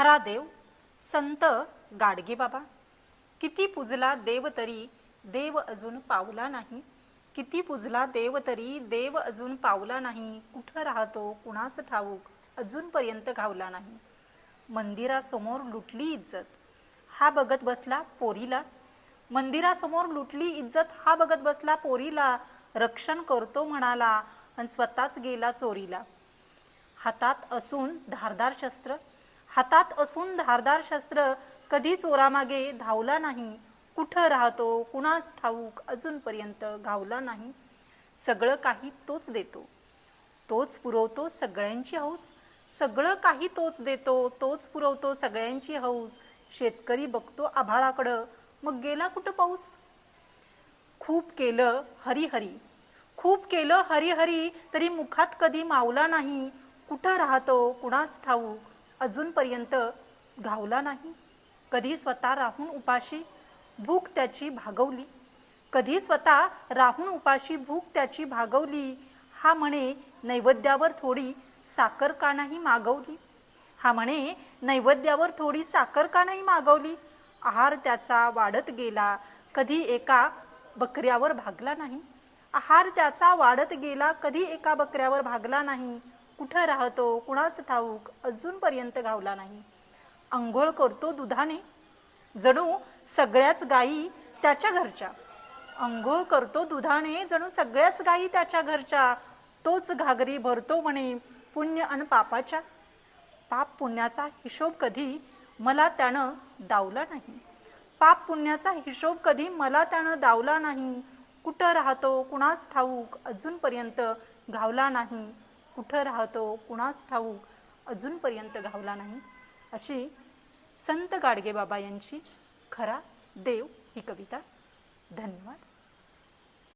खरा देव संत गाडगे बाबा। किती पुजला देव तरी देव अजून पावला नाही। किती पुजला देव तरी देव अजून पावला नाही। कुठं राहतो कुणास ठाऊक अजूनपर्यंत घावला नाही। मंदिरासमोर लुटली इज्जत हा बघत बसला पोरीला। मंदिरासमोर लुटली इज्जत हा बघत बसला पोरीला। रक्षण करतो म्हणाला आणि स्वतःच गेला चोरीला। हातात असून धारदार शस्त्र, हातात असून धारदार शस्त्र, कधी चोरामागे धावला नाही। कुठं राहतो कुणास ठाऊक अजूनपर्यंत घावला नाही। सगळं काही तोच देतो, तोच पुरवतो सगळ्यांची हौस। सगळं काही तोच देतो, तोच पुरवतो सगळ्यांची हौस। शेतकरी बघतो आभाळाकडं, मग गेला कुठं पाऊस। खूप केलं हरिहरी, खूप केलं हरिहरी, तरी मुखात कधी मावला नाही। कुठं राहतो कुणास ठाऊक अजूनपर्यंत घावला नाही। कधी स्वतः राहून उपाशी भूक त्याची भागवली, कधी स्वतः राहून उपाशी भूक त्याची भागवली। हा म्हणे नैवेद्यावर थोडी साखर का नाही मागवली, हा म्हणे नैवेद्यावर थोडी साखर का नाही मागवली। आहार त्याचा वाढत गेला, कधी एका बकऱ्यावर भागला नाही। आहार त्याचा वाढत गेला, कधी एका बकऱ्यावर भागला नाही। कुठं राहतो कुणास ठाऊक अजूनपर्यंत घावला नाही। अंघोळ करतो दुधाने जणू सगळ्याच गायी त्याच्या घरच्या। अंघोळ करतो दुधाने जणू सगळ्याच गायी त्याच्या घरच्या। तोच घागरी भरतो म्हणे पुण्य अन पापाच्या। पाप पुण्याचा हिशोब कधी मला त्यानं दावला नाही। पाप पुण्याचा हिशोब कधी मला त्यानं दावला नाही। कुठं राहतो कुणास ठाऊक अजूनपर्यंत घावला नाही। कुठं राहतो कुणास ठाऊक अजूनपर्यंत घावला नाही। अशी संत गाडगे बाबा यांची खरा देव ही कविता। धन्यवाद।